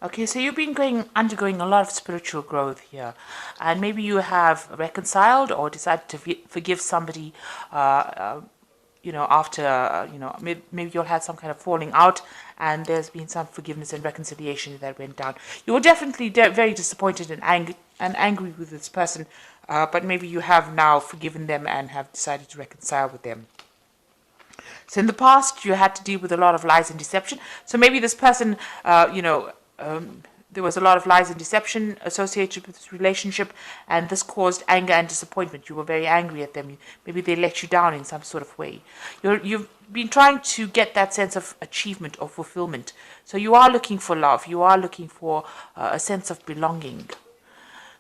Okay, so you've been undergoing a lot of spiritual growth here, and maybe you have reconciled or decided to forgive somebody. After maybe you'll had some kind of falling out, and there's been some forgiveness and reconciliation that went down. You were definitely very disappointed and angry with this person, but maybe you have now forgiven them and have decided to reconcile with them. So in the past, you had to deal with a lot of lies and deception. So maybe this person, there was a lot of lies and deception associated with this relationship, and this caused anger and disappointment. You were very angry at them. Maybe they let you down in some sort of way. You've been trying to get that sense of achievement or fulfillment. So you are looking for love. You are looking for a sense of belonging.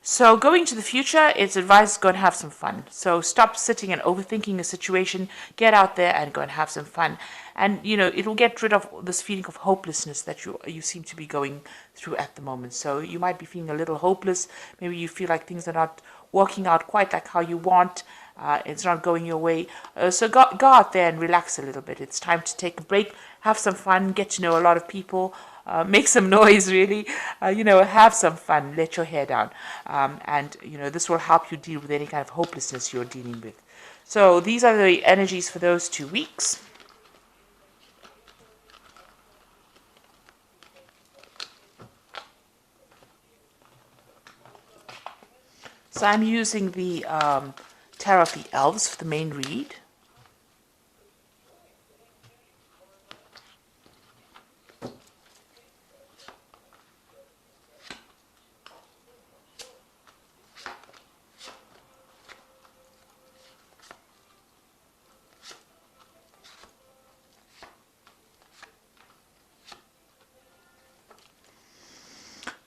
So going to the future, it's advised to go and have some fun. So stop sitting and overthinking a situation. Get out there and go and have some fun. And, it'll get rid of this feeling of hopelessness that you seem to be going through at the moment. So you might be feeling a little hopeless. Maybe you feel like things are not working out quite like how you want. It's not going your way. So go out there and relax a little bit. It's time to take a break, have some fun, get to know a lot of people. Make some noise, really. Have some fun. Let your hair down. And this will help you deal with any kind of hopelessness you're dealing with. So these are the energies for those 2 weeks. So I'm using the Tarot of the Elves for the main read.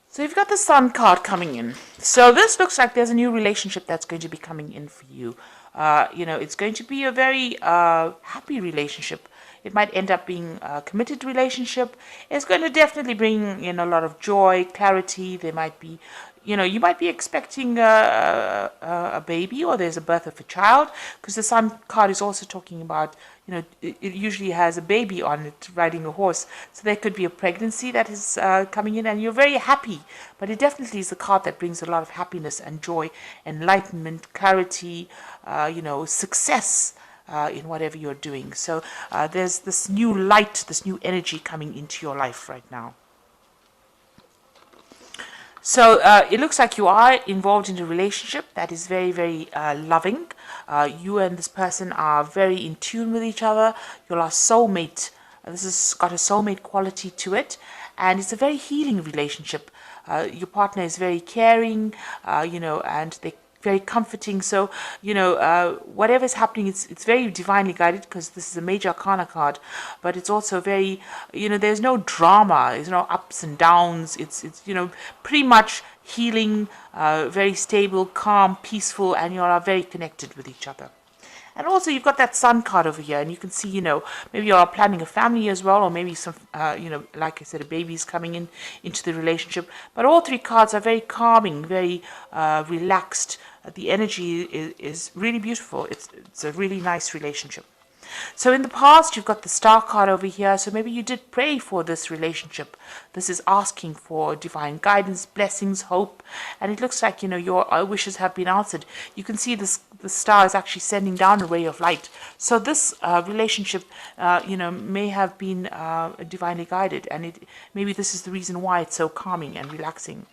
So you've got the Sun card coming in. So this looks like there's a new relationship that's going to be coming in for you. It's going to be a very happy relationship. It might end up being a committed relationship. It's going to definitely bring in a lot of joy, clarity. There might be, you might be expecting a baby, or there's a birth of a child, because the Sun card is also talking about, it usually has a baby on it riding a horse. So there could be a pregnancy that is coming in, and you're very happy. But it definitely is a card that brings a lot of happiness and joy, enlightenment, clarity, success in whatever you're doing. So there's this new light, this new energy coming into your life right now. So it looks like you are involved in a relationship that is very, very loving. You and this person are very in tune with each other. You're a soulmate. This has got a soulmate quality to it. And it's a very healing relationship. Your partner is very caring, and they're very comforting. So, whatever's happening, it's very divinely guided, because this is a major arcana card, but it's also very, there's no drama, there's no ups and downs. It's pretty much healing, very stable, calm, peaceful, and you all are very connected with each other. And also you've got that Sun card over here, and you can see, maybe you are planning a family as well, or maybe some, like I said, a baby is coming into the relationship. But all 3 cards are very calming, very relaxed. The energy is really beautiful. It's a really nice relationship. So in the past, you've got the Star card over here. So maybe you did pray for this relationship. This is asking for divine guidance, blessings, hope. And it looks like, your wishes have been answered. You can see the star is actually sending down a ray of light. So this relationship, may have been divinely guided. And maybe this is the reason why it's so calming and relaxing.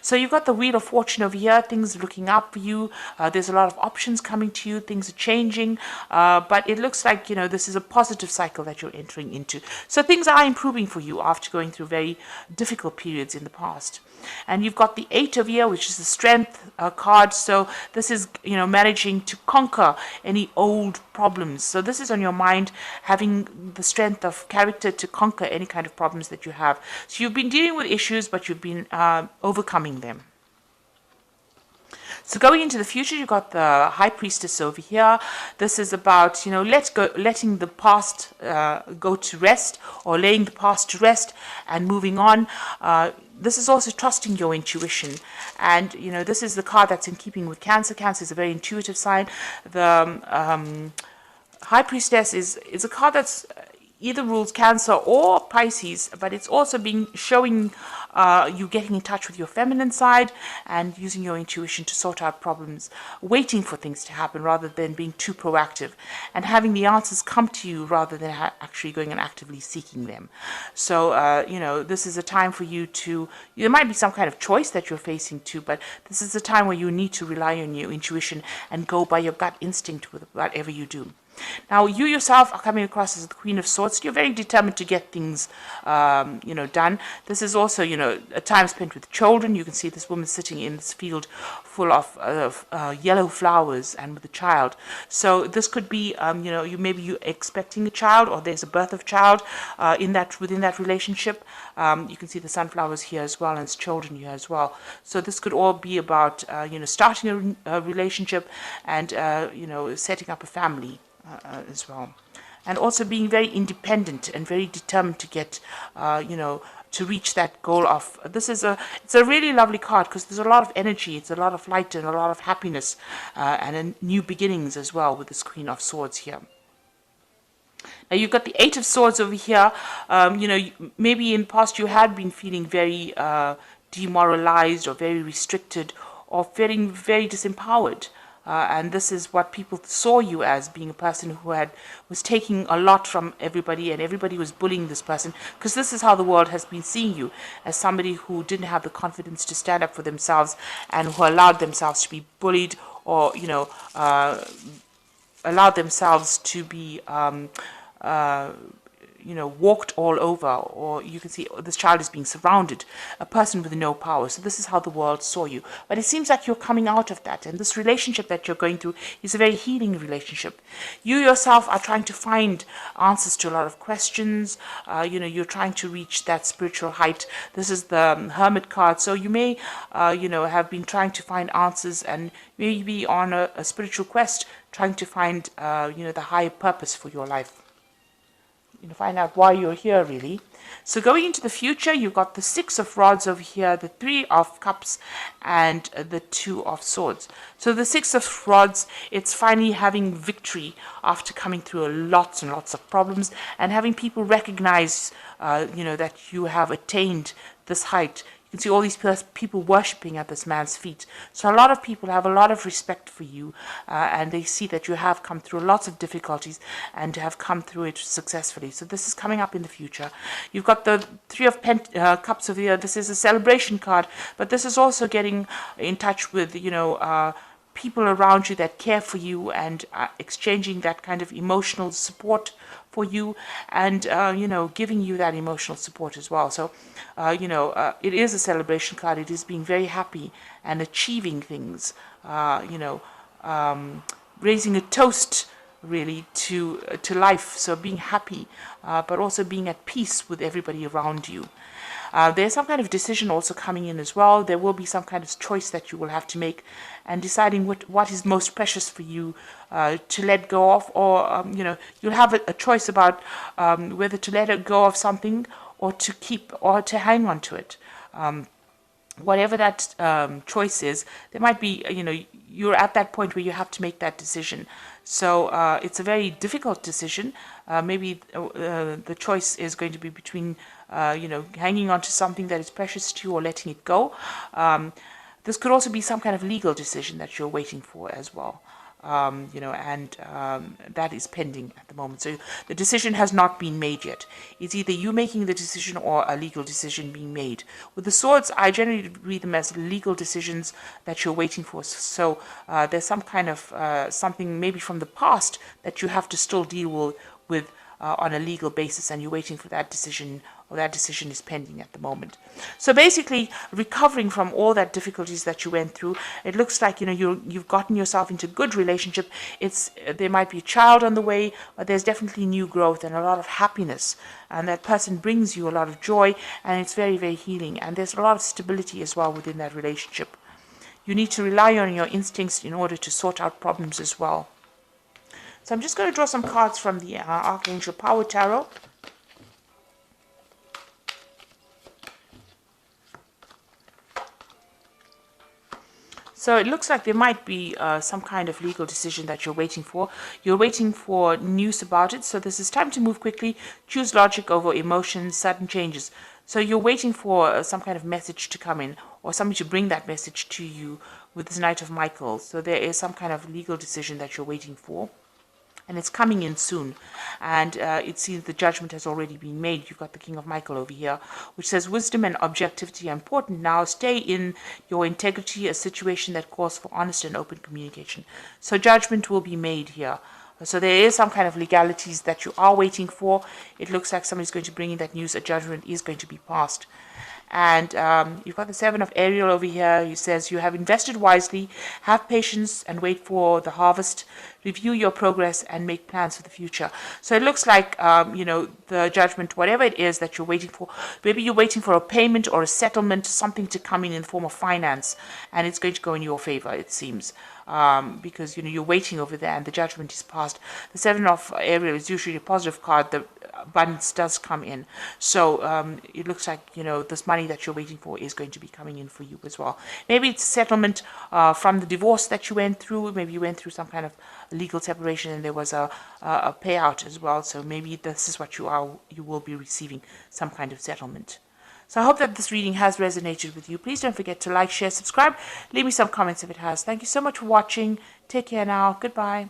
So you've got the Wheel of Fortune over here. Things are looking up for you. There's a lot of options coming to you. Things are changing. But it looks like, this is a positive cycle that you're entering into. So things are improving for you after going through very difficult periods in the past. And you've got the 8 of here, which is the Strength card. So this is, managing to conquer any old problems. So this is on your mind, having the strength of character to conquer any kind of problems that you have. So you've been dealing with issues, but you've been overcoming them. So going into the future, you've got the High Priestess over here. This is about, letting the past go to rest, or laying the past to rest and moving on. This is also trusting your intuition. And, this is the card that's in keeping with Cancer. Cancer is a very intuitive sign. The High Priestess is a card that's either rules Cancer or Pisces, but it's also been showing you getting in touch with your feminine side and using your intuition to sort out problems, waiting for things to happen rather than being too proactive, and having the answers come to you rather than actually going and actively seeking them. So, this is a time for you to, there might be some kind of choice that you're facing too, but this is a time where you need to rely on your intuition and go by your gut instinct with whatever you do. Now, you yourself are coming across as the Queen of Swords. You're very determined to get things, done. This is also, a time spent with children. You can see this woman sitting in this field full of yellow flowers and with a child. So this could be, you're expecting a child, or there's a birth of child within that relationship. You can see the sunflowers here as well, and it's children here as well. So this could all be about, starting a relationship and, setting up a family. As well, and also being very independent and very determined to get, to reach that goal of. It's a really lovely card because there's a lot of energy, it's a lot of light and a lot of happiness, and new beginnings as well with this Queen of Swords here. Now you've got the Eight of Swords over here. Maybe in the past you had been feeling very demoralized or very restricted or feeling very disempowered. And this is what people saw you as, being a person who was taking a lot from everybody, and everybody was bullying this person, because this is how the world has been seeing you, as somebody who didn't have the confidence to stand up for themselves and who allowed themselves to be bullied, or allowed themselves to be walked all over, or you can see this child is being surrounded, a person with no power. So this is how the world saw you. But it seems like you're coming out of that, and this relationship that you're going through is a very healing relationship. You yourself are trying to find answers to a lot of questions. You're trying to reach that spiritual height. This is the Hermit card. So you may, have been trying to find answers, and maybe on a spiritual quest, trying to find, the higher purpose for your life. Find out why you're here, really. So going into the future, you've got the Six of Rods over here, the Three of Cups, and the Two of Swords. So the Six of Rods, it's finally having victory after coming through lots and lots of problems, and having people recognize, that you have attained this height. You can see all these people worshipping at this man's feet. So a lot of people have a lot of respect for you, and they see that you have come through lots of difficulties and have come through it successfully. So this is coming up in the future. You've got the Three of Cups over here. This is a celebration card, but this is also getting in touch with, people around you that care for you, and exchanging that kind of emotional support for you, and giving you that emotional support as well. So it is a celebration card. It is being very happy and achieving things, raising a toast really to life. So being happy, but also being at peace with everybody around you. There's some kind of decision also coming in as well. There will be some kind of choice that you will have to make, and deciding what is most precious for you to let go of, or you'll have a choice about whether to let it go of something, or to keep, or to hang on to it. Whatever that choice is, there might be, you're at that point where you have to make that decision. So it's a very difficult decision. Maybe the choice is going to be between, hanging on to something that is precious to you, or letting it go. This could also be some kind of legal decision that you're waiting for as well. That is pending at the moment. So the decision has not been made yet. It's either you making the decision or a legal decision being made. With the swords, I generally read them as legal decisions that you're waiting for. So there's some kind of something maybe from the past that you have to still deal with on a legal basis, and you're waiting for that decision, or that decision is pending at the moment. So basically, recovering from all that difficulties that you went through, it looks like you've gotten yourself into a good relationship. There might be a child on the way, but there's definitely new growth and a lot of happiness, and that person brings you a lot of joy, and it's very, very healing. And there's a lot of stability as well within that relationship. You need to rely on your instincts in order to sort out problems as well. So I'm just going to draw some cards from the Archangel Power Tarot. So it looks like there might be some kind of legal decision that you're waiting for. You're waiting for news about it. So this is time to move quickly, choose logic over emotions, sudden changes. So you're waiting for some kind of message to come in, or somebody to bring that message to you with this Knight of Michael. So there is some kind of legal decision that you're waiting for, and it's coming in soon. And it seems the judgment has already been made. You've got the King of Michael over here, which says wisdom and objectivity are important now. Stay in your integrity, a situation that calls for honest and open communication. So judgment will be made here. So there is some kind of legalities that you are waiting for. It looks like somebody's going to bring in that news. A judgment is going to be passed. And you've got the Seven of Ariel over here. He says, you have invested wisely, have patience and wait for the harvest, review your progress and make plans for the future. So it looks like, the judgment, whatever it is that you're waiting for, maybe you're waiting for a payment or a settlement, something to come in the form of finance, and it's going to go in your favor, it seems. Because you're waiting over there and the judgment is passed. The Seven of Ariel is usually a positive card. The abundance does come in. So it looks like this money that you're waiting for is going to be coming in for you as well. Maybe it's a settlement from the divorce that you went through. Maybe you went through some kind of legal separation and there was a payout as well. So maybe this is what you will be receiving, some kind of settlement. So I hope that this reading has resonated with you. Please don't forget to like, share, subscribe. Leave me some comments if it has. Thank you so much for watching. Take care now. Goodbye.